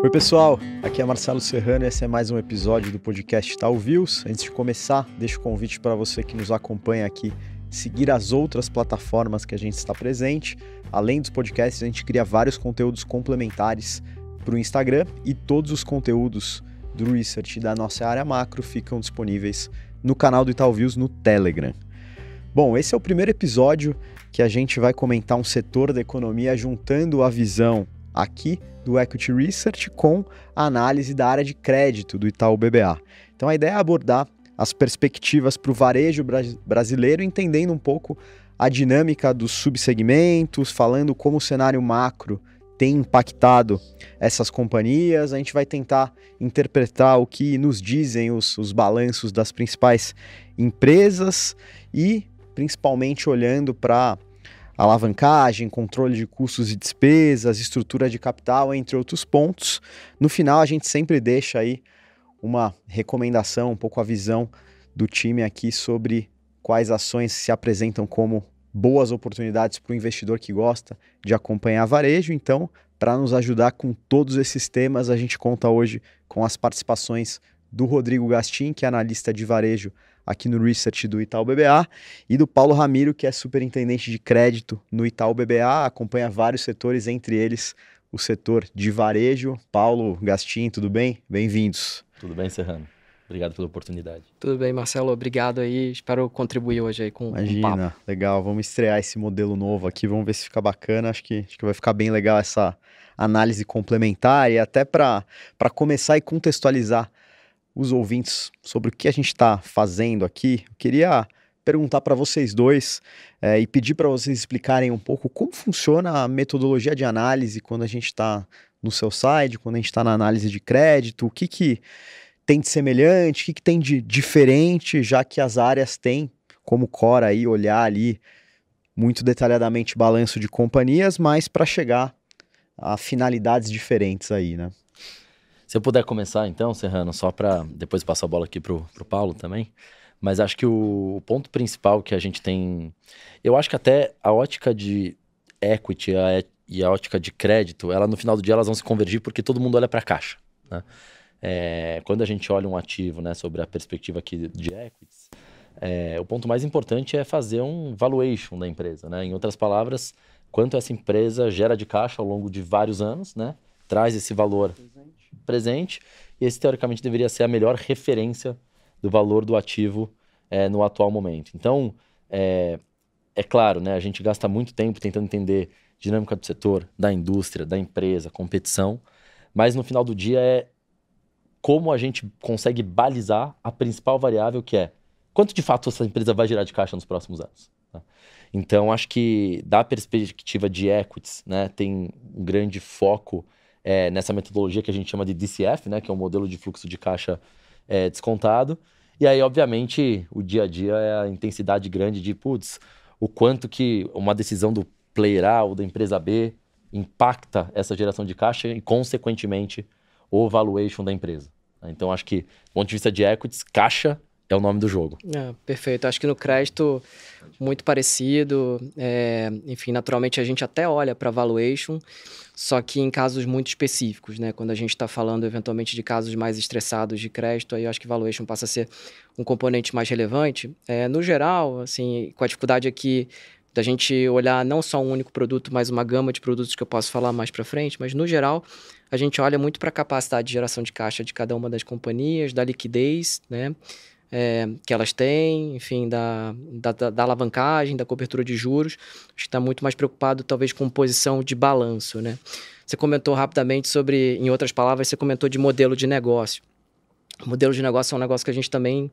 Oi pessoal, aqui é Marcelo Serrano e esse é mais um episódio do podcast Itaú Views. Antes de começar, deixo o convite para você que nos acompanha aqui seguir as outras plataformas que a gente está presente. Além dos podcasts, a gente cria vários conteúdos complementares para o Instagram e todos os conteúdos do Research da nossa área macro ficam disponíveis no canal do Itaú Views no Telegram. Bom, esse é o primeiro episódio que a gente vai comentar um setor da economia juntando a visão aqui do Equity Research com a análise da área de crédito do Itaú BBA. Então a ideia é abordar as perspectivas para o varejo brasileiro, entendendo um pouco a dinâmica dos subsegmentos, falando como o cenário macro tem impactado essas companhias. A gente vai tentar interpretar o que nos dizem os balanços das principais empresas e principalmente olhando para alavancagem, controle de custos e despesas, estrutura de capital, entre outros pontos. No final, a gente sempre deixa aí uma recomendação, um pouco a visão do time aqui sobre quais ações se apresentam como boas oportunidades para o investidor que gosta de acompanhar varejo. Então, para nos ajudar com todos esses temas, a gente conta hoje com as participações do Rodrigo Gastim, que é analista de varejo aqui no Research do Itaú BBA, e do Paulo Ramiro, que é superintendente de crédito no Itaú BBA, acompanha vários setores, entre eles o setor de varejo. Paulo, Gastim, tudo bem? Bem-vindos. Tudo bem, Serrano? Obrigado pela oportunidade. Tudo bem, Marcelo. Obrigado aí. Espero contribuir hoje aí com o papo. Imagina, legal. Vamos estrear esse modelo novo aqui, vamos ver se fica bacana. Acho que vai ficar bem legal essa análise complementar e até para começar e contextualizar os ouvintes sobre o que a gente está fazendo aqui. Eu queria perguntar para vocês dois e pedir para vocês explicarem um pouco como funciona a metodologia de análise quando a gente está no seu site, quando a gente está na análise de crédito, o que tem de semelhante, o que tem de diferente, já que as áreas têm como core aí olhar ali muito detalhadamente balanço de companhias, mas para chegar a finalidades diferentes aí, né? Se eu puder começar então, Serrano, só para depois passar a bola aqui pro Paulo também, mas acho que o ponto principal que a gente tem, eu acho que até a ótica de equity e a ótica de crédito, ela no final do dia elas vão se convergir porque todo mundo olha para a caixa, né? Quando a gente olha um ativo, né, sobre a perspectiva aqui de equities, o ponto mais importante é fazer um valuation da empresa, né? Em outras palavras, quanto essa empresa gera de caixa ao longo de vários anos, né? Traz esse valor presente, e esse teoricamente deveria ser a melhor referência do valor do ativo no atual momento. Então, é claro, né, a gente gasta muito tempo tentando entender dinâmica do setor, da indústria, da empresa, competição, mas no final do dia é como a gente consegue balizar a principal variável, que é quanto de fato essa empresa vai gerar de caixa nos próximos anos. Tá? Então, acho que da perspectiva de equities, né, tem um grande foco nessa metodologia que a gente chama de DCF, né, que é um modelo de fluxo de caixa descontado. E aí, obviamente, o dia a dia é a intensidade grande de, o quanto que uma decisão do player A ou da empresa B impacta essa geração de caixa e, consequentemente, o valuation da empresa. Então, acho que, do ponto de vista de equities, caixa é o nome do jogo. Perfeito. Acho que no crédito, muito parecido. Enfim, naturalmente, a gente até olha para valuation, só que em casos muito específicos, né? Quando a gente está falando, eventualmente, de casos mais estressados de crédito, aí eu acho que valuation passa a ser um componente mais relevante. No geral, assim, com a dificuldade aqui da gente olhar não só um único produto, mas uma gama de produtos que eu posso falar mais para frente, mas, no geral, a gente olha muito para a capacidade de geração de caixa de cada uma das companhias, da liquidez, né? Que elas têm, enfim, da alavancagem, da cobertura de juros. Acho que está muito mais preocupado, talvez, com posição de balanço, né? Você comentou rapidamente sobre, em outras palavras, você comentou de modelo de negócio. O modelo de negócio é um negócio que a gente também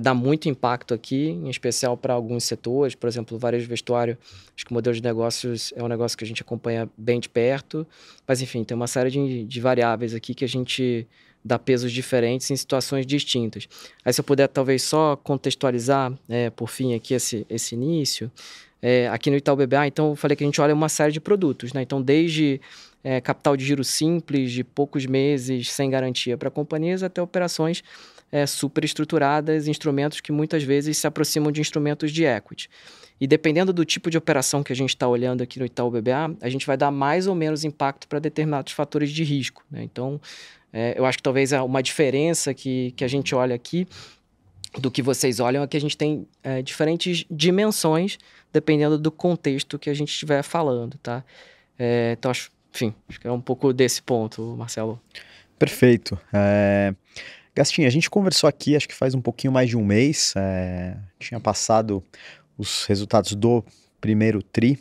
dá muito impacto aqui, em especial para alguns setores, por exemplo, o varejo vestuário. Acho que o modelo de negócios é um negócio que a gente acompanha bem de perto, mas enfim, tem uma série de variáveis aqui que a gente dá pesos diferentes em situações distintas. Aí se eu puder talvez só contextualizar, por fim, aqui esse início, aqui no Itaú BBA, então eu falei que a gente olha uma série de produtos, né? Então desde capital de giro simples, de poucos meses, sem garantia para companhias, até operações super estruturadas, instrumentos que muitas vezes se aproximam de instrumentos de equity. E dependendo do tipo de operação que a gente está olhando aqui no Itaú BBA, a gente vai dar mais ou menos impacto para determinados fatores de risco, né? Então, eu acho que talvez uma diferença que a gente olha aqui do que vocês olham é que a gente tem diferentes dimensões dependendo do contexto que a gente estiver falando, tá? Então, acho que é um pouco desse ponto, Marcelo. Perfeito. Gastinho, a gente conversou aqui, acho que faz um pouquinho mais de um mês, tinha passado os resultados do primeiro TRI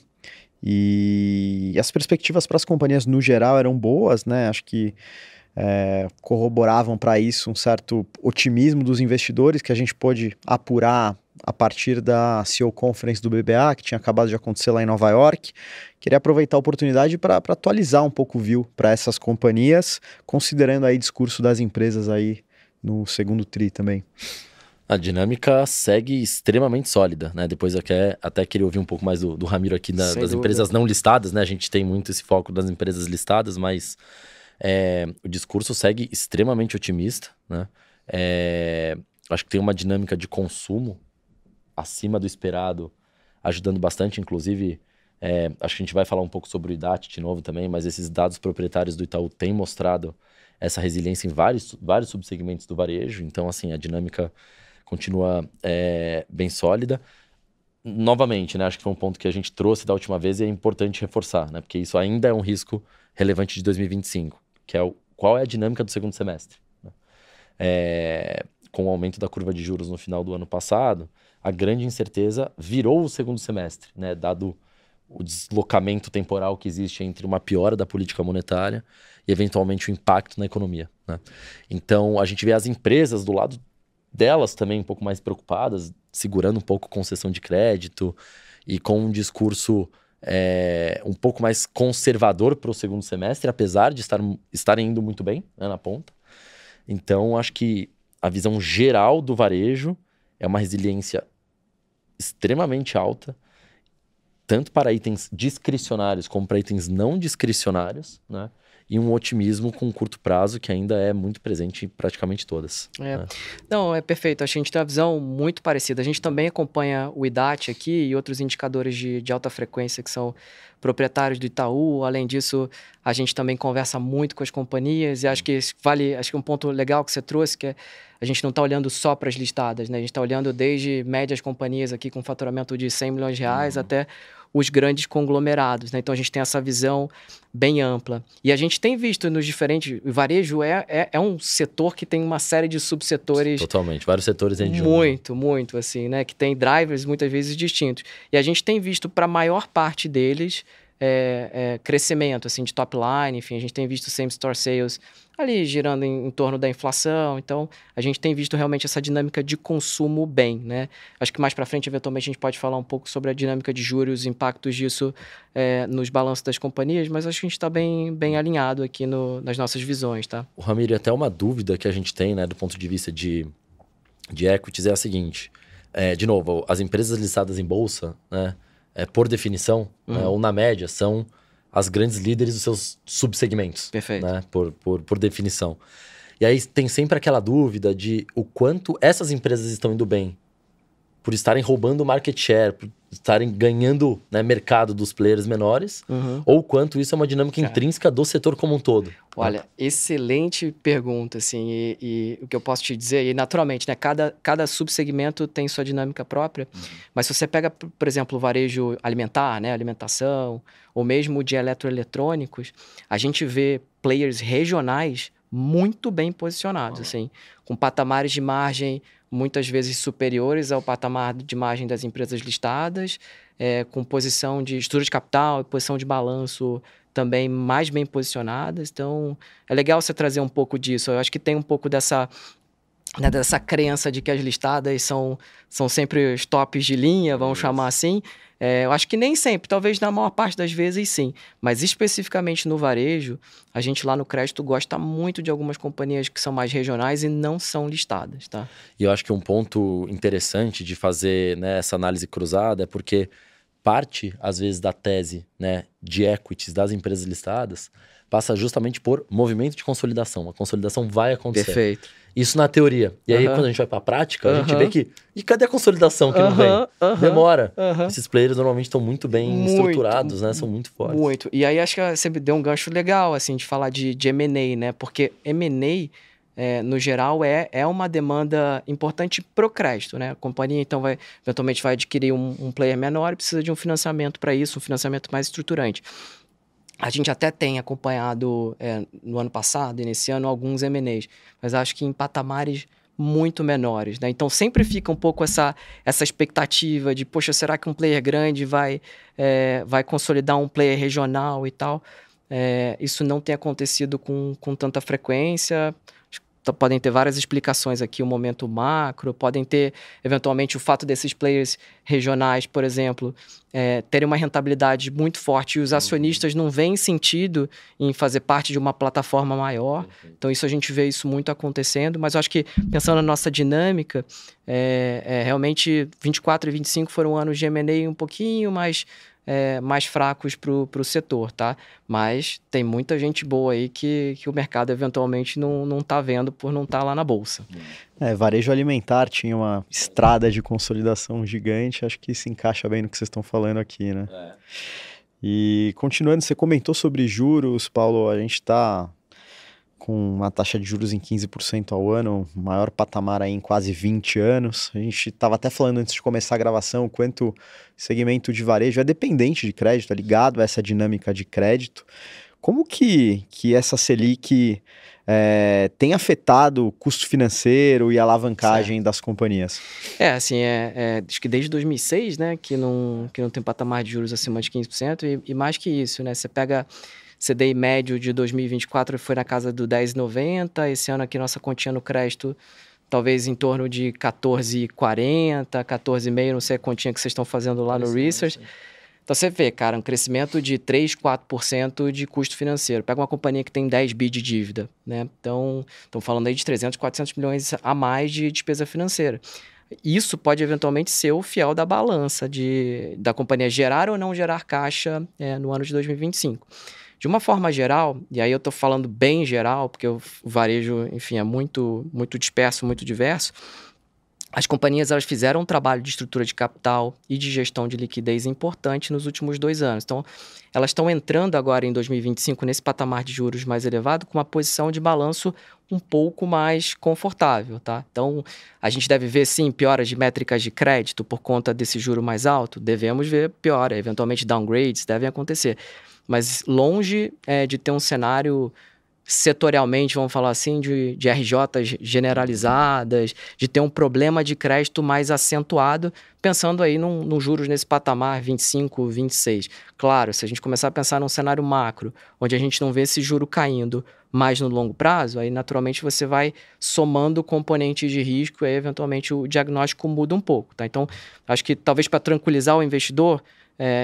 e as perspectivas para as companhias no geral eram boas, né? Acho que corroboravam para isso um certo otimismo dos investidores que a gente pôde apurar a partir da CEO Conference do BBA, que tinha acabado de acontecer lá em Nova York. Queria aproveitar a oportunidade para atualizar um pouco o view para essas companhias, considerando aí o discurso das empresas aí no segundo TRI também. A dinâmica segue extremamente sólida, né? Depois até queria ouvir um pouco mais do Ramiro aqui das empresas não listadas, né? A gente tem muito esse foco das empresas listadas, mas o discurso segue extremamente otimista, né? Acho que tem uma dinâmica de consumo acima do esperado, ajudando bastante, inclusive, acho que a gente vai falar um pouco sobre o IDAT de novo também, mas esses dados proprietários do Itaú têm mostrado essa resiliência em vários subsegmentos do varejo, então, assim, a dinâmica continua bem sólida. Novamente, né, acho que foi um ponto que a gente trouxe da última vez e é importante reforçar, né, porque isso ainda é um risco relevante de 2025, que é qual é a dinâmica do segundo semestre, né? Com o aumento da curva de juros no final do ano passado, a grande incerteza virou o segundo semestre, né, dado o deslocamento temporal que existe entre uma piora da política monetária e, eventualmente, o impacto na economia, né? Então, a gente vê as empresas do lado delas também um pouco mais preocupadas, segurando um pouco concessão de crédito e com um discurso um pouco mais conservador para o segundo semestre, apesar de estarem indo muito bem, né, na ponta. Então, acho que a visão geral do varejo é uma resiliência extremamente alta, tanto para itens discricionários como para itens não discricionários, né? E um otimismo com curto prazo que ainda é muito presente em praticamente todas. Né? Não, é perfeito. Acho que a gente tem uma visão muito parecida. A gente também acompanha o IDAT aqui e outros indicadores de alta frequência que são proprietários do Itaú. Além disso, a gente também conversa muito com as companhias e acho que um ponto legal que você trouxe, que a gente não está olhando só para as listadas, né? A gente está olhando desde médias companhias aqui com faturamento de 100 milhões de reais até os grandes conglomerados, né? Então, a gente tem essa visão bem ampla. E a gente tem visto nos diferentes... O varejo é um setor que tem uma série de subsetores... Totalmente. Vários setores dentro de muito, assim, né? Que tem drivers muitas vezes distintos. E a gente tem visto, para a maior parte deles, crescimento, assim, de top line. Enfim, a gente tem visto same-store sales ali girando em torno da inflação. Então, a gente tem visto realmente essa dinâmica de consumo bem, né? Acho que mais para frente, eventualmente, a gente pode falar um pouco sobre a dinâmica de juros, os impactos disso nos balanços das companhias, mas acho que a gente está bem alinhado aqui nas nossas visões, tá? O Ramiro, até uma dúvida que a gente tem, né, do ponto de vista de equities é a seguinte. De novo, as empresas listadas em bolsa, né, por definição, né, ou na média, são as grandes líderes dos seus subsegmentos. Perfeito. Né, por definição. E aí tem sempre aquela dúvida de o quanto essas empresas estão indo bem por estarem roubando market share, por estarem ganhando, né, mercado dos players menores, ou quanto isso é uma dinâmica intrínseca do setor como um todo. Olha, excelente pergunta, assim, e o que eu posso te dizer, e naturalmente, né, cada subsegmento tem sua dinâmica própria, mas se você pega, por exemplo, o varejo alimentar, né, alimentação, ou mesmo de eletroeletrônicos, a gente vê players regionais muito bem posicionados, assim, com patamares de margem muitas vezes superiores ao patamar de margem das empresas listadas, com posição de estrutura de capital e posição de balanço também mais bem posicionadas. Então, é legal você trazer um pouco disso. Eu acho que tem um pouco dessa crença de que as listadas são sempre os tops de linha, vamos chamar assim. Eu acho que nem sempre, talvez na maior parte das vezes sim, mas especificamente no varejo, a gente lá no crédito gosta muito de algumas companhias que são mais regionais e não são listadas, tá? E eu acho que um ponto interessante de fazer, né, essa análise cruzada é porque parte, às vezes, da tese, né, de equities das empresas listadas passa justamente por movimento de consolidação. A consolidação vai acontecer. Perfeito. Isso na teoria. E aí, quando a gente vai pra prática, a gente vê que... E cadê a consolidação que não vem? Demora. Esses players normalmente estão muito bem estruturados, né? São muito fortes. Muito. E aí, acho que você deu um gancho legal, assim, de falar de M&A, né? Porque M&A, no geral, é uma demanda importante pro crédito, né? A companhia, então, eventualmente vai adquirir um player menor e precisa de um financiamento para isso, um financiamento mais estruturante. A gente até tem acompanhado no ano passado e nesse ano alguns M&As, mas acho que em patamares muito menores, né? Então sempre fica um pouco essa expectativa de, poxa, será que um player grande vai consolidar um player regional e tal? Isso não tem acontecido com tanta frequência. Podem ter várias explicações aqui, o momento macro, podem ter, eventualmente, o fato desses players regionais, por exemplo, terem uma rentabilidade muito forte e os acionistas não veem sentido em fazer parte de uma plataforma maior. Então, isso a gente vê isso muito acontecendo, mas eu acho que, pensando na nossa dinâmica, realmente 24 e 25 foram anos de M&A um pouquinho mais fracos para o setor, tá? Mas tem muita gente boa aí que o mercado eventualmente não tá vendo por não estar lá na bolsa. Varejo alimentar tinha uma estrada de consolidação gigante, acho que se encaixa bem no que vocês estão falando aqui, né? E continuando, você comentou sobre juros, Paulo, a gente está com uma taxa de juros em 15% ao ano, maior patamar aí em quase 20 anos. A gente estava até falando antes de começar a gravação o quanto o segmento de varejo é dependente de crédito, é ligado a essa dinâmica de crédito. Como que essa Selic tem afetado o custo financeiro e a alavancagem das companhias? Acho que desde 2006, né, que não tem patamar de juros acima de 15%, e mais que isso, né, você pega... CDI médio de 2024 foi na casa do 10,90. Esse ano aqui nossa continha no crédito talvez em torno de 14,40, 14,5, não sei a continha que vocês estão fazendo lá no Research. Então você vê, cara, um crescimento de 3, 4% de custo financeiro. Pega uma companhia que tem 10 bi de dívida, né? Então, estão falando aí de 300, 400 milhões a mais de despesa financeira. Isso pode eventualmente ser o fiel da balança da companhia gerar ou não gerar caixa no ano de 2025. De uma forma geral, e aí eu estou falando bem geral, porque o varejo, enfim, é muito, muito disperso, muito diverso, as companhias elas fizeram um trabalho de estrutura de capital e de gestão de liquidez importante nos últimos 2 anos. Então, elas estão entrando agora em 2025 nesse patamar de juros mais elevado com uma posição de balanço um pouco mais confortável, tá? Então, a gente deve ver, sim, pioras de métricas de crédito por conta desse juro mais alto? Devemos ver piora, eventualmente downgrades devem acontecer. Mas longe de ter um cenário setorialmente, vamos falar assim, de RJs generalizadas, de ter um problema de crédito mais acentuado, pensando aí num juros nesse patamar 25, 26. Claro, se a gente começar a pensar num cenário macro, onde a gente não vê esse juro caindo mais no longo prazo, aí naturalmente você vai somando componentes de risco e aí eventualmente o diagnóstico muda um pouco, tá? Então, acho que talvez para tranquilizar o investidor,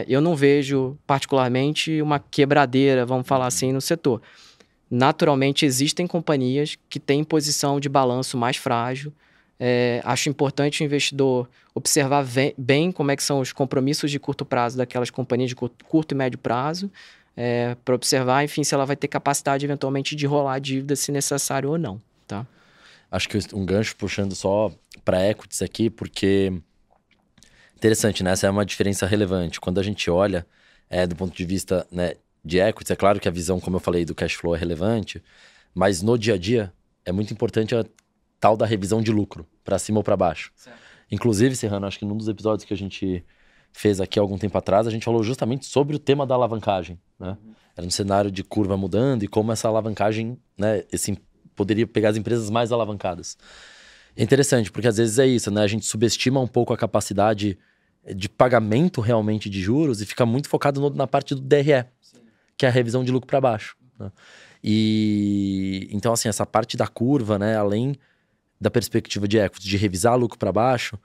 eu não vejo particularmente uma quebradeira, vamos falar assim, no setor. Naturalmente, existem companhias que têm posição de balanço mais frágil. Acho importante o investidor observar bem como é que são os compromissos de curto prazo daquelas companhias de curto e médio prazo, para observar, enfim, se ela vai ter capacidade eventualmente de rolar a dívida se necessário ou não, tá? Acho que um gancho puxando só para equities aqui, porque... Interessante, né? Essa é uma diferença relevante. Quando a gente olha do ponto de vista, né, de equities, é claro que a visão, como eu falei, do cash flow é relevante, mas no dia a dia é muito importante a tal da revisão de lucro, para cima ou para baixo. Certo. Inclusive, Serrano, acho que num dos episódios que a gente fez aqui há algum tempo atrás, a gente falou justamente sobre o tema da alavancagem, né? Era um cenário de curva mudando e como essa alavancagem, né, poderia pegar as empresas mais alavancadas. É interessante, porque às vezes é isso, né? A gente subestima um pouco a capacidade de pagamento realmente de juros e fica muito focado na parte do DRE, sim, que é a revisão de lucro para baixo, né? E então, assim, essa parte da curva, né, além da perspectiva de equity, de revisar lucro para baixo,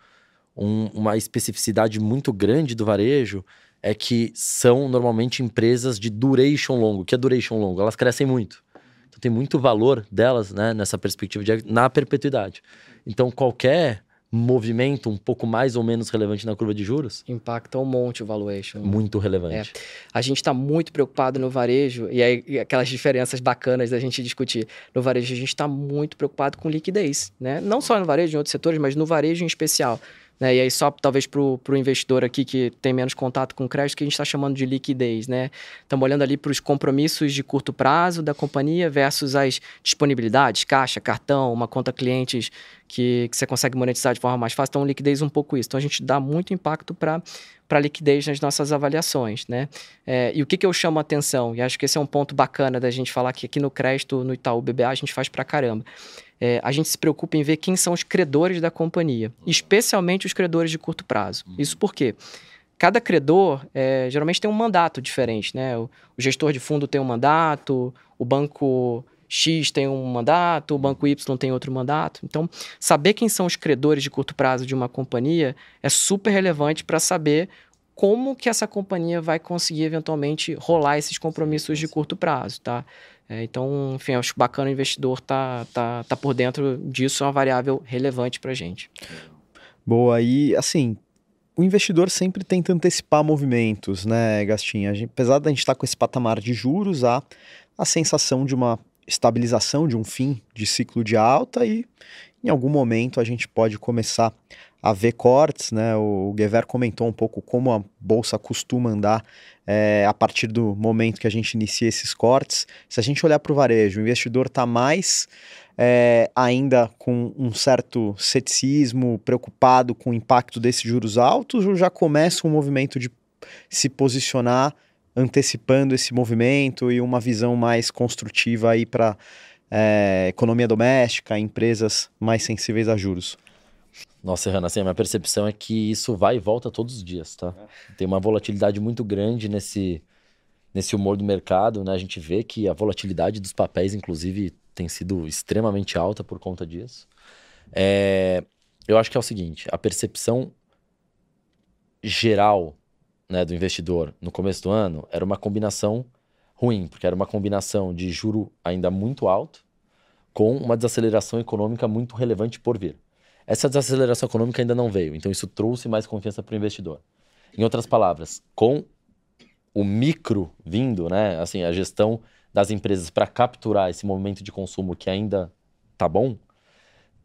uma especificidade muito grande do varejo é que são normalmente empresas de duration longo. O que é duration longo? Elas crescem muito. Então tem muito valor delas, né, nessa perspectiva na perpetuidade. Então qualquer movimento um pouco mais ou menos relevante na curva de juros? Impacta um monte o valuation. Muito relevante. A gente está muito preocupado no varejo, e aí aquelas diferenças bacanas da gente discutir. No varejo, a gente está muito preocupado com liquidez, né? Não só no varejo, em outros setores, mas no varejo em especial. Né? E aí só talvez para o investidor aqui que tem menos contato com crédito, que a gente está chamando de liquidez, né? Estamos olhando ali para os compromissos de curto prazo da companhia versus as disponibilidades, caixa, cartão, uma conta clientes que você consegue monetizar de forma mais fácil. Então, liquidez um pouco isso. Então, a gente dá muito impacto para liquidez nas nossas avaliações, né? E o que eu chamo a atenção? E acho que esse é um ponto bacana da gente falar que aqui no crédito, no Itaú BBA, a gente faz pra caramba. A gente se preocupa em ver quem são os credores da companhia, especialmente os credores de curto prazo. Isso por quê? Cada credor geralmente tem um mandato diferente, né? O gestor de fundo tem um mandato, o banco X tem um mandato, o banco Y tem outro mandato. Então, saber quem são os credores de curto prazo de uma companhia é super relevante para saber como que essa companhia vai conseguir eventualmente rolar esses compromissos de curto prazo, tá? Então, enfim, acho bacana o investidor tá por dentro disso, é uma variável relevante para a gente. Boa, e assim, o investidor sempre tenta antecipar movimentos, né, Gastinho? Apesar da gente estar com esse patamar de juros, há a sensação de uma estabilização, de um fim de ciclo de alta e em algum momento a gente pode começar a ver cortes, né? O Gever comentou um pouco como a bolsa costuma andar a partir do momento que a gente inicia esses cortes. Se a gente olhar para o varejo, o investidor está mais ainda com um certo ceticismo, preocupado com o impacto desses juros altos, ou já começa um movimento de se posicionar antecipando esse movimento e uma visão mais construtiva aí para economia doméstica, empresas mais sensíveis a juros? Nossa, Serrano, assim, a minha percepção é que isso vai e volta todos os dias, tá? Tem uma volatilidade muito grande nesse humor do mercado, né? A gente vê que a volatilidade dos papéis, inclusive, tem sido extremamente alta por conta disso. Eu acho que é o seguinte, a percepção geral, né, do investidor no começo do ano era uma combinação ruim, porque era uma combinação de juro ainda muito alto com uma desaceleração econômica muito relevante por vir. Essa desaceleração econômica ainda não veio, então isso trouxe mais confiança para o investidor. Em outras palavras, com o micro vindo, né, assim, a gestão das empresas para capturar esse movimento de consumo que ainda tá bom,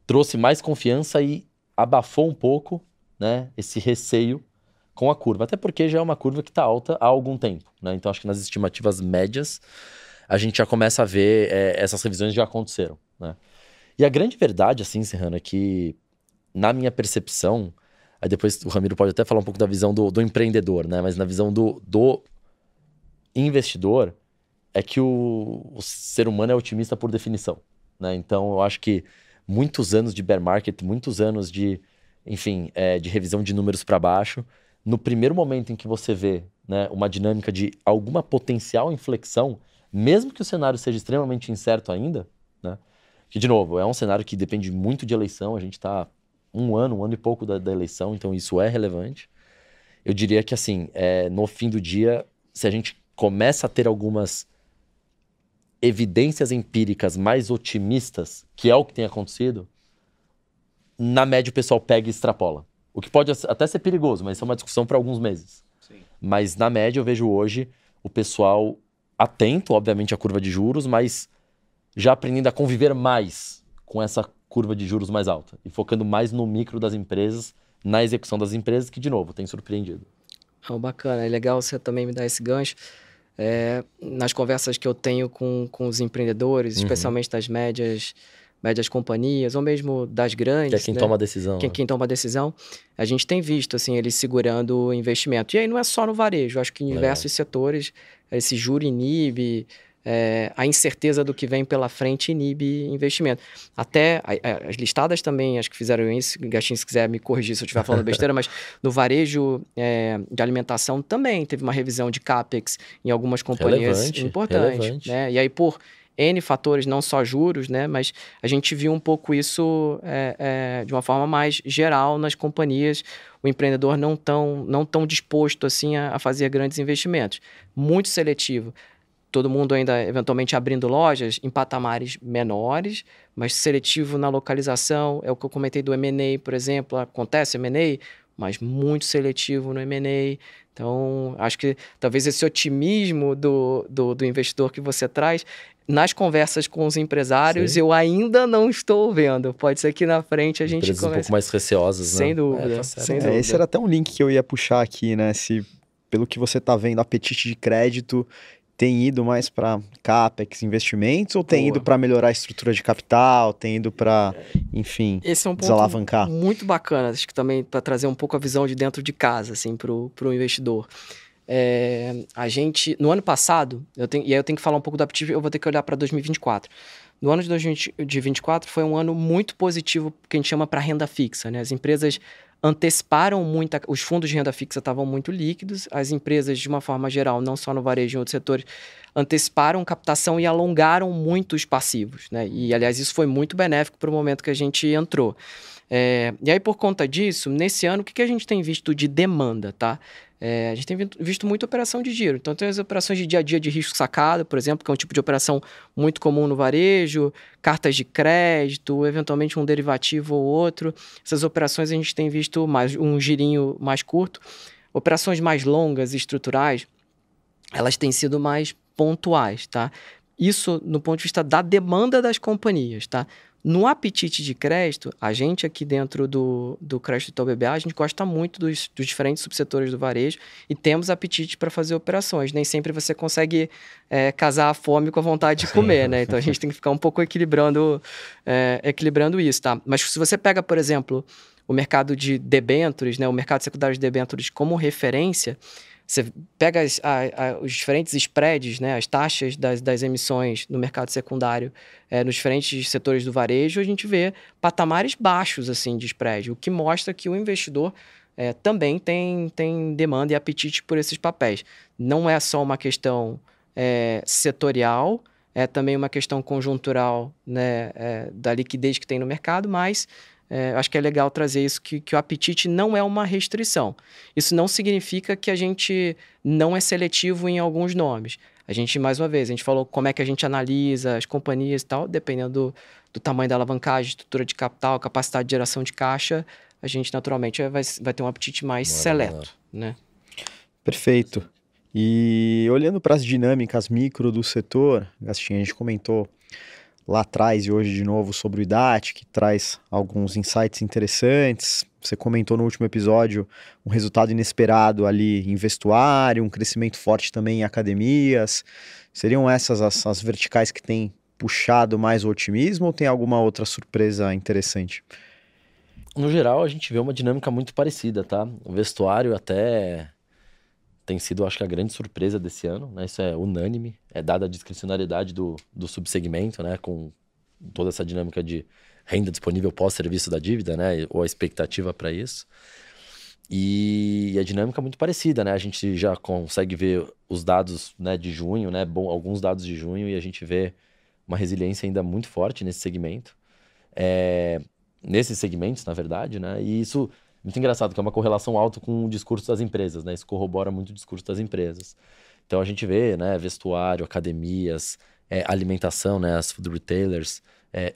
trouxe mais confiança e abafou um pouco, né, esse receio com a curva, até porque já é uma curva que está alta há algum tempo, né? Então acho que nas estimativas médias a gente já começa a ver essas revisões já aconteceram, né? E a grande verdade, assim, Serrano, é que na minha percepção, aí depois o Ramiro pode até falar um pouco da visão do empreendedor, né? Mas na visão do investidor é que o ser humano é otimista por definição, né? Então eu acho que muitos anos de bear market, muitos anos de, enfim, de revisão de números para baixo, no primeiro momento em que você vê, né, uma dinâmica de alguma potencial inflexão, mesmo que o cenário seja extremamente incerto ainda, né, que, de novo, é um cenário que depende muito de eleição, a gente está um ano e pouco da eleição, então isso é relevante. Eu diria que, assim, no fim do dia, se a gente começa a ter algumas evidências empíricas mais otimistas, que é o que tem acontecido, na média o pessoal pega e extrapola. O que pode até ser perigoso, mas isso é uma discussão para alguns meses. Sim. Mas na média eu vejo hoje o pessoal atento, obviamente, à curva de juros, mas já aprendendo a conviver mais com essa curva de juros mais alta e focando mais no micro das empresas, na execução das empresas, que, de novo, tem surpreendido. Bacana, é legal você também me dar esse gancho. Nas conversas que eu tenho com os empreendedores, especialmente das médias companhias, ou mesmo das grandes, que é quem, né, toma a decisão. Quem toma a decisão, a gente tem visto assim, eles segurando o investimento. E aí não é só no varejo, acho que em diversos setores, esse juro inibe, a incerteza do que vem pela frente inibe investimento. Até as listadas também, acho que fizeram isso, Gastinho, se quiser me corrigir se eu estiver falando besteira, mas no varejo de alimentação também teve uma revisão de CAPEX em algumas companhias importantes. Né? E aí, por N fatores, não só juros, né? Mas a gente viu um pouco isso de uma forma mais geral nas companhias, o empreendedor não tão disposto assim a fazer grandes investimentos, muito seletivo. todo mundo ainda eventualmente abrindo lojas em patamares menores, mas seletivo na localização. É o que eu comentei do M&A, por exemplo. Acontece M&A, mas muito seletivo no M&A. Então, acho que talvez esse otimismo do investidor que você traz, nas conversas com os empresários, eu ainda não estou vendo. Pode ser que na frente a gente comece... um pouco mais receosas, sem né? dúvida, Tá sem dúvida. Esse era até um link que eu ia puxar aqui, né? Se, pelo que você está vendo, apetite de crédito tem ido mais para CAPEX, investimentos, ou tem ido para melhorar a estrutura de capital, tem ido para, enfim, esse é um ponto desalavancar? muito bacana, acho que também para trazer um pouco a visão de dentro de casa, assim, para o investidor. A gente, no ano passado, e aí eu tenho que falar um pouco do apetite, eu vou ter que olhar para 2024. No ano de 2024 foi um ano muito positivo, que a gente chama para renda fixa, né? As empresas anteciparam muito, os fundos de renda fixa estavam muito líquidos, as empresas, de uma forma geral, não só no varejo, em outros setores, anteciparam captação e alongaram muito os passivos, né? E, aliás, isso foi muito benéfico para o momento que a gente entrou. E aí, por conta disso, nesse ano, o que a gente tem visto de demanda, tá? A gente tem visto muita operação de giro. Então, tem as operações de dia a dia de risco sacado, por exemplo, que é um tipo de operação muito comum no varejo, cartas de crédito, eventualmente um derivativo ou outro. Essas operações a gente tem visto mais um girinho mais curto. Operações mais longas e estruturais, elas têm sido mais pontuais, tá? Isso no ponto de vista da demanda das companhias, tá? No apetite de crédito, a gente aqui dentro do Crédito Itaú BBA, a gente gosta muito dos diferentes subsetores do varejo e temos apetite para fazer operações. Nem sempre você consegue casar a fome com a vontade de comer, né? Então, a gente tem que ficar um pouco equilibrando isso, tá? Mas se você pega, por exemplo, o mercado de debêntures, né? O mercado secundário de debêntures como referência, você pega os diferentes spreads, né, as taxas das emissões no mercado secundário, nos diferentes setores do varejo, a gente vê patamares baixos assim, de spread, o que mostra que o investidor também tem demanda e apetite por esses papéis. Não é só uma questão setorial, é também uma questão conjuntural, né, da liquidez que tem no mercado, mas acho que é legal trazer isso, que o apetite não é uma restrição. Isso não significa que a gente não é seletivo em alguns nomes. A gente, mais uma vez, a gente falou como é que a gente analisa as companhias e tal, dependendo do tamanho da alavancagem, estrutura de capital, capacidade de geração de caixa, a gente naturalmente vai ter um apetite mais seleto, né? Perfeito. E olhando para as dinâmicas micro do setor, Gastinho, a gente comentou lá atrás e hoje de novo sobre o IDAT, que traz alguns insights interessantes. Você comentou no último episódio um resultado inesperado ali em vestuário, um crescimento forte também em academias. Seriam essas as verticais que têm puxado mais o otimismo ou tem alguma outra surpresa interessante? No geral, a gente vê uma dinâmica muito parecida, tá? O vestuário até tem sido, acho que, a grande surpresa desse ano, né? Isso é unânime, dada a discricionariedade do subsegmento, né? Com toda essa dinâmica de renda disponível pós-serviço da dívida, né? Ou a expectativa para isso. E a dinâmica é muito parecida, né? A gente já consegue ver os dados, né, de junho, né? Alguns dados de junho, e a gente vê uma resiliência ainda muito forte nesse segmento. Nesses segmentos, na verdade, né? E isso... Muito engraçado, que é uma correlação alta com o discurso das empresas, né? Isso corrobora muito o discurso das empresas. Então, a gente vê, né? Vestuário, academias, alimentação, né? As food retailers,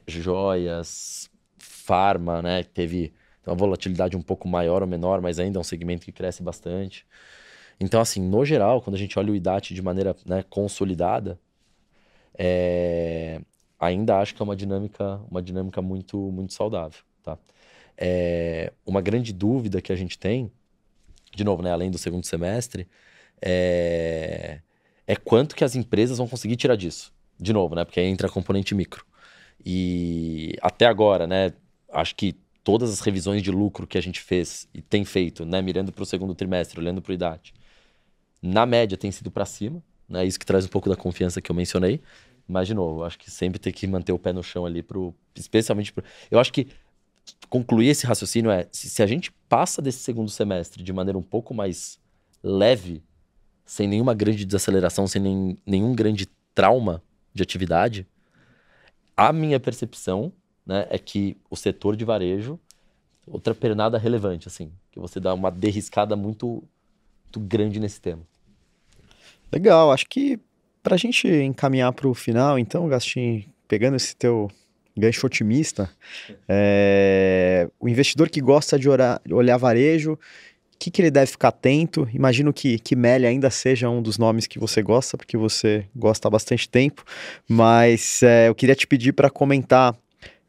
joias, farma, né? Teve uma volatilidade um pouco maior ou menor, mas ainda é um segmento que cresce bastante. Então, assim, no geral, quando a gente olha o IDAT de maneira, né, consolidada, ainda acho que é uma dinâmica muito, muito saudável, tá? Uma grande dúvida que a gente tem, de novo, né, além do segundo semestre, é quanto que as empresas vão conseguir tirar disso. De novo, né, porque aí entra a componente micro. E até agora, né, acho que todas as revisões de lucro que a gente fez e tem feito, né, mirando para o segundo trimestre, olhando para o IDAT, na média tem sido para cima, né, isso que traz um pouco da confiança que eu mencionei. Mas, de novo, acho que sempre tem que manter o pé no chão ali, especialmente... Eu acho que concluir esse raciocínio se a gente passa desse segundo semestre de maneira um pouco mais leve, sem nenhuma grande desaceleração, sem nenhum grande trauma de atividade, a minha percepção, né, é que o setor de varejo, outra pernada relevante, assim, que você dá uma derriscada muito, muito grande nesse tema. Legal, acho que para a gente encaminhar para o final, então, Gastin, pegando esse teu gancho otimista, o investidor que gosta de olhar varejo, o que ele deve ficar atento? Imagino que Meli ainda seja um dos nomes que você gosta, porque você gosta há bastante tempo, mas eu queria te pedir para comentar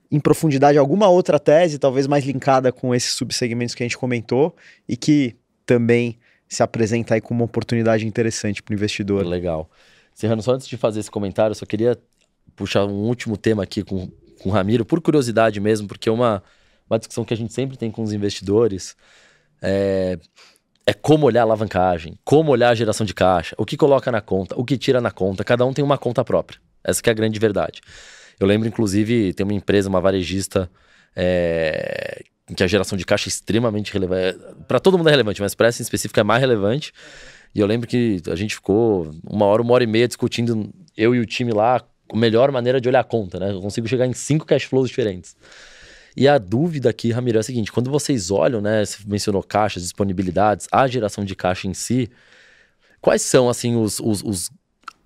em profundidade alguma outra tese, talvez mais linkada com esses subsegmentos que a gente comentou, e que também se apresenta aí como uma oportunidade interessante para o investidor. Legal. Serrano, só antes de fazer esse comentário, eu só queria puxar um último tema aqui com o Ramiro, por curiosidade mesmo, porque uma discussão que a gente sempre tem com os investidores é como olhar a alavancagem, como olhar a geração de caixa, o que coloca na conta, o que tira na conta, cada um tem uma conta própria. Essa que é a grande verdade. Eu lembro, inclusive, tem uma empresa, uma varejista, que a geração de caixa é extremamente relevante. Para todo mundo é relevante, mas para essa em específico é mais relevante. E eu lembro que a gente ficou 1 hora e meia discutindo, eu e o time lá, a melhor maneira de olhar a conta, né? Eu consigo chegar em 5 cash flows diferentes. E a dúvida aqui, Ramiro, é a seguinte: quando vocês olham, né? Você mencionou caixas, disponibilidades, a geração de caixa em si, quais são, assim, os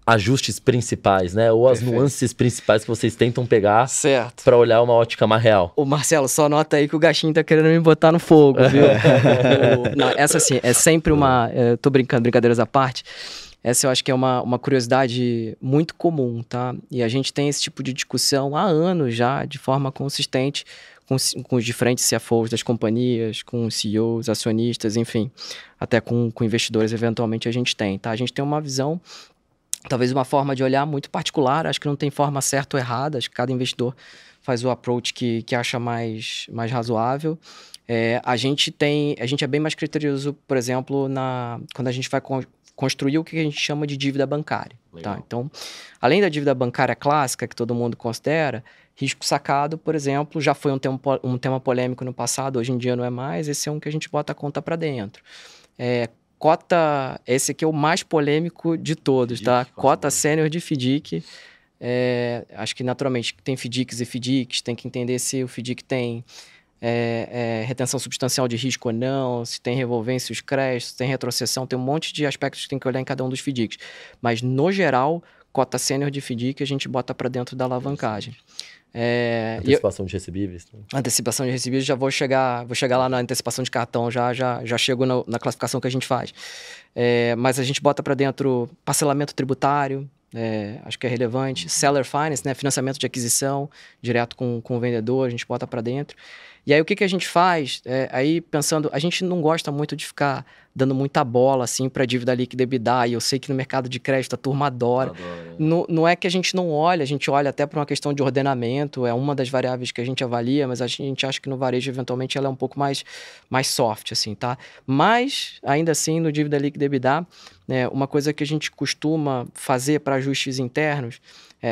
ajustes principais, né? Ou as nuances principais que vocês tentam pegar para olhar uma ótica mais real? Ô Marcelo, só nota aí que o Gastin tá querendo me botar no fogo, viu? Não, essa assim, é sempre uma... tô brincando, brincadeiras à parte. Essa eu acho que é uma curiosidade muito comum, tá? E a gente tem esse tipo de discussão há anos já, de forma consistente, com os diferentes CFOs das companhias, com os CEOs, acionistas, enfim, até com investidores eventualmente a gente tem, tá? A gente tem uma visão, talvez uma forma de olhar muito particular, acho que não tem forma certa ou errada, acho que cada investidor faz o approach que acha mais razoável. A gente é bem mais criterioso, por exemplo, quando a gente vai construir o que a gente chama de dívida bancária. Tá? Então, além da dívida bancária clássica, que todo mundo considera, risco sacado, por exemplo, já foi um tema polêmico no passado, hoje em dia não é mais, esse é um que a gente bota a conta para dentro. Cota, esse aqui é o mais polêmico de todos, FDIC, tá? Cota sênior de FDIC. Acho que naturalmente tem FDICs e FDICs, tem que entender se o FDIC tem retenção substancial de risco ou não, se tem revolvência os créditos, se tem retrocessão, tem um monte de aspectos que tem que olhar em cada um dos FDICs. Mas, no geral, cota sênior de FDIC a gente bota para dentro da alavancagem. Antecipação de recebíveis. Antecipação de recebíveis, vou chegar lá na antecipação de cartão, já chego na classificação que a gente faz. Mas a gente bota para dentro parcelamento tributário, acho que é relevante, seller finance, né, financiamento de aquisição, direto com o vendedor, a gente bota para dentro. E aí o que a gente faz? Aí pensando, a gente não gosta muito de ficar dando muita bola assim para dívida líquida EBITDA, e eu sei que no mercado de crédito a turma adora. Não é que a gente não olha, a gente olha até para uma questão de ordenamento, é uma das variáveis que a gente avalia, mas a gente acha que no varejo eventualmente ela é um pouco mais soft, assim, tá? Mas, ainda assim, no dívida líquida EBITDA, uma coisa que a gente costuma fazer para ajustes internos,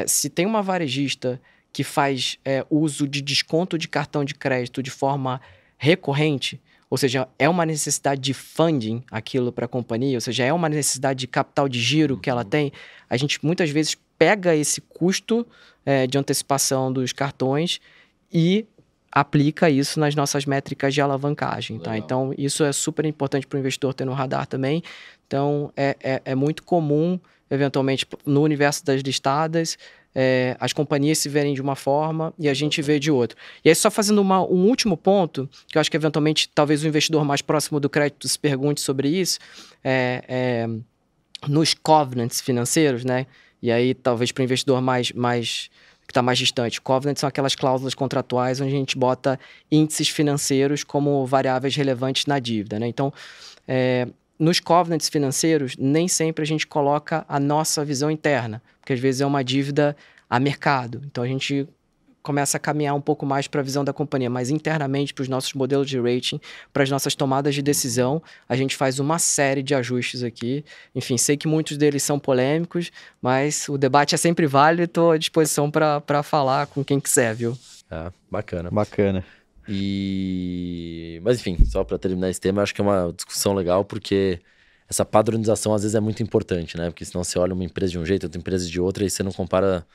se tem uma varejista que faz uso de desconto de cartão de crédito de forma recorrente, ou seja, é uma necessidade de funding aquilo para a companhia, ou seja, é uma necessidade de capital de giro que ela tem, a gente muitas vezes pega esse custo de antecipação dos cartões e aplica isso nas nossas métricas de alavancagem, tá? Então, isso é super importante para o investidor ter no radar também. Então, é muito comum, eventualmente, no universo das listadas, as companhias se verem de uma forma e a gente vê de outra. E aí, só fazendo um último ponto, que eu acho que eventualmente talvez o investidor mais próximo do crédito se pergunte sobre isso, nos covenants financeiros, né? E aí talvez para o investidor mais que está mais distante. Covenants são aquelas cláusulas contratuais onde a gente bota índices financeiros como variáveis relevantes na dívida, né? Então, nos covenants financeiros, nem sempre a gente coloca a nossa visão interna, porque às vezes é uma dívida a mercado. Então, a gente começa a caminhar um pouco mais para a visão da companhia, mas internamente, para os nossos modelos de rating, para as nossas tomadas de decisão, a gente faz uma série de ajustes aqui. Enfim, sei que muitos deles são polêmicos, mas o debate é sempre válido e estou à disposição para falar com quem quiser, viu? Bacana. Mas enfim, só para terminar esse tema, eu acho que é uma discussão legal, porque essa padronização às vezes é muito importante, né? Porque senão você olha uma empresa de um jeito, outra empresa de outra, e você não compara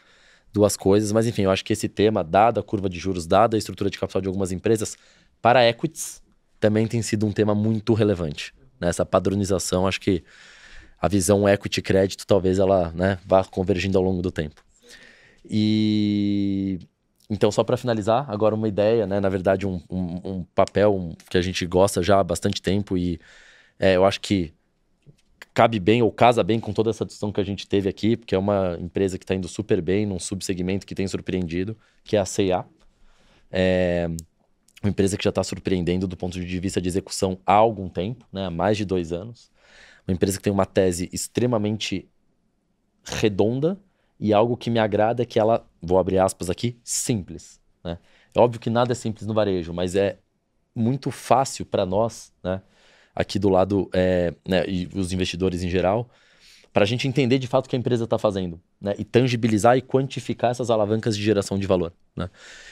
duas coisas. Mas enfim, eu acho que esse tema, dada a curva de juros, dada a estrutura de capital de algumas empresas, para equities, também tem sido um tema muito relevante. Essa padronização, acho que a visão equity crédito talvez ela, né, vá convergindo ao longo do tempo. E então, só para finalizar, agora uma ideia, né, na verdade um papel que a gente gosta já há bastante tempo e eu acho que cabe bem ou casa bem com toda essa discussão que a gente teve aqui, porque é uma empresa que está indo super bem num subsegmento que tem surpreendido, que é a C&A. É uma empresa que já está surpreendendo do ponto de vista de execução há algum tempo, né, há mais de 2 anos. Uma empresa que tem uma tese extremamente redonda e algo que me agrada é que ela, vou abrir aspas aqui, simples. Né? É óbvio que nada é simples no varejo, mas é muito fácil para nós, né, aqui do lado, né, e os investidores em geral, para a gente entender de fato o que a empresa está fazendo, né, e tangibilizar e quantificar essas alavancas de geração de valor. Né?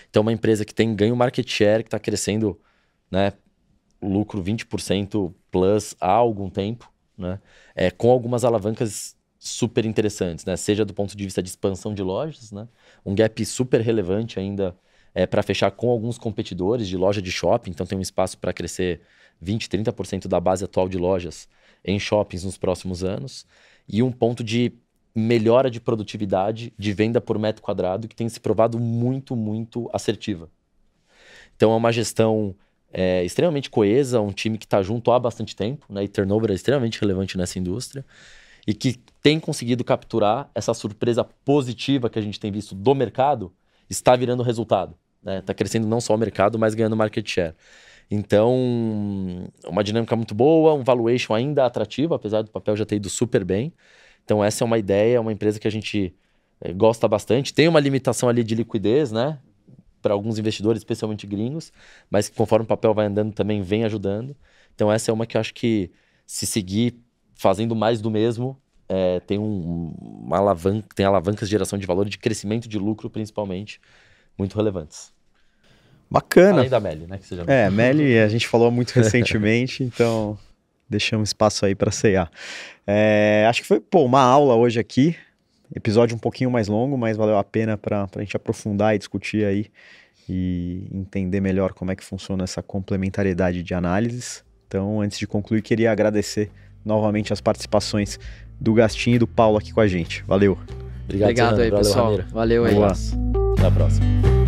Então, uma empresa que tem ganho market share, que está crescendo, né, lucro 20% plus há algum tempo, né, com algumas alavancas super interessantes, né, seja do ponto de vista de expansão de lojas, né, um gap super relevante ainda para fechar com alguns competidores de loja de shopping, então tem um espaço para crescer 20%, 30% da base atual de lojas em shoppings nos próximos anos, e um ponto de melhora de produtividade de venda por metro quadrado que tem se provado muito, muito assertiva. Então é uma gestão extremamente coesa, um time que está junto há bastante tempo, né, e turnover é extremamente relevante nessa indústria, e que tem conseguido capturar essa surpresa positiva que a gente tem visto do mercado, está virando resultado. Está crescendo não só o mercado, mas ganhando market share. Então, uma dinâmica muito boa, um valuation ainda atrativo, apesar do papel já ter ido super bem. Então, essa é uma ideia, uma empresa que a gente gosta bastante. Tem uma limitação ali de liquidez, né? Para alguns investidores, especialmente gringos, mas conforme o papel vai andando também vem ajudando. Então, essa é uma que eu acho que se seguir fazendo mais do mesmo, tem uma alavanca, tem alavancas de geração de valor e de crescimento de lucro, principalmente, muito relevantes. Bacana. Além da Meli, né? Que seja Meli a gente falou muito recentemente, então deixamos espaço aí para C&A. Acho que foi uma aula hoje aqui, episódio um pouquinho mais longo, mas valeu a pena para a gente aprofundar e discutir aí e entender melhor como é que funciona essa complementariedade de análises. Então, antes de concluir, queria agradecer novamente as participações do Gastinho e do Paulo aqui com a gente. Valeu. Obrigado aí, valeu, pessoal. Ramiro. Valeu aí. Boa. Até a próxima.